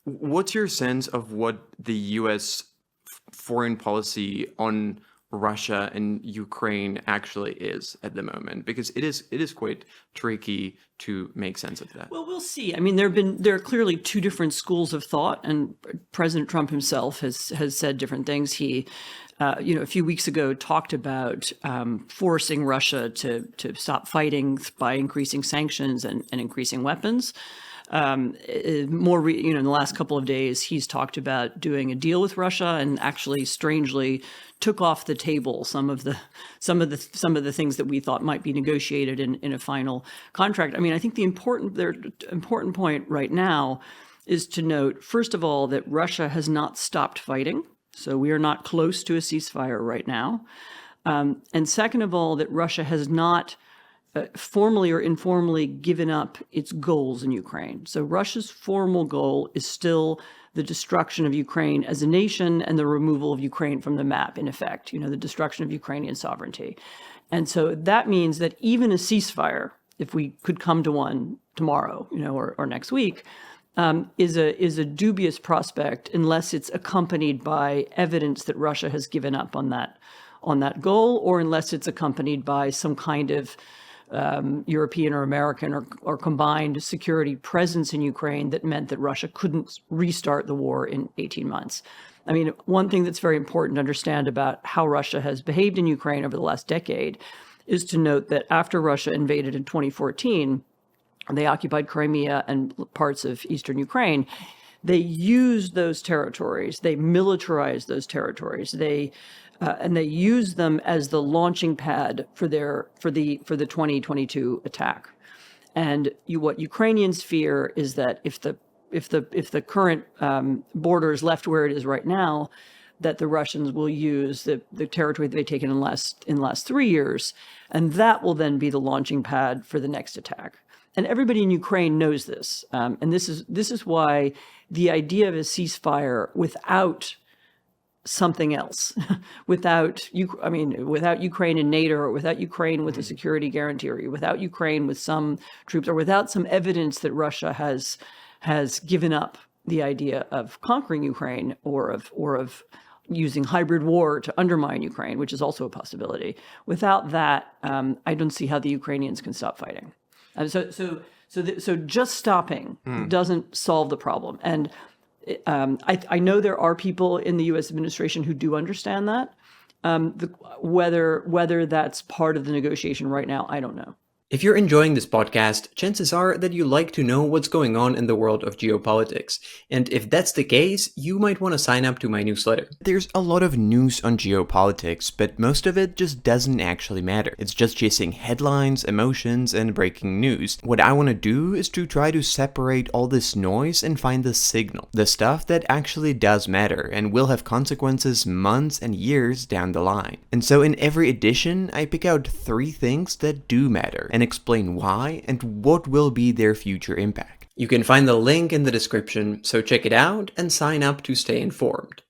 What's your sense of what the U.S. foreign policy on Russia and Ukraine actually is at the moment? Because it is quite tricky to make sense of that. Well, we'll see. I mean, there are clearly two different schools of thought, and President Trump himself has said different things. He, a few weeks ago, talked about forcing Russia to stop fighting by increasing sanctions and increasing weapons. In the last couple of days, he's talked about doing a deal with Russia, and actually, strangely, took off the table some of the things that we thought might be negotiated in a final contract. I mean, I think the important point right now is to note, first of all, that Russia has not stopped fighting, so we are not close to a ceasefire right now, and second of all, that Russia has not formally or informally given up its goals in Ukraine. So Russia's formal goal is still the destruction of Ukraine as a nation and the removal of Ukraine from the map, in effect, the destruction of Ukrainian sovereignty. And so that means that even a ceasefire, if we could come to one tomorrow, or next week, is a dubious prospect unless it's accompanied by evidence that Russia has given up on that goal, or unless it's accompanied by some kind of European or American or combined security presence in Ukraine that meant that Russia couldn't restart the war in 18 months. I mean, one thing that's very important to understand about how Russia has behaved in Ukraine over the last decade is to note that after Russia invaded in 2014, they occupied Crimea and parts of eastern Ukraine. They used those territories, they militarized those territories, and they used them as the launching pad for the 2022 attack. And what Ukrainians fear is that if the current border is left where it is right now, that the Russians will use the territory that they've taken in the last 3 years, and that will then be the launching pad for the next attack. And everybody in Ukraine knows this, and this is why the idea of a ceasefire without something else, without Ukraine in NATO, or without Ukraine with a security guarantee, or without Ukraine with some troops, or without some evidence that Russia has given up the idea of conquering Ukraine, or of using hybrid war to undermine Ukraine, which is also a possibility. Without that, I don't see how the Ukrainians can stop fighting. So just stopping doesn't solve the problem. And I know there are people in the U.S. administration who do understand that. Whether that's part of the negotiation right now, I don't know. If you're enjoying this podcast, chances are that you like to know what's going on in the world of geopolitics. And if that's the case, you might want to sign up to my newsletter. There's a lot of news on geopolitics, but most of it just doesn't actually matter. It's just chasing headlines, emotions, and breaking news. What I want to do is to try to separate all this noise and find the signal, the stuff that actually does matter and will have consequences months and years down the line. And so in every edition, I pick out 3 things that do matter and explain why and what will be their future impact. You can find the link in the description, so check it out and sign up to stay informed.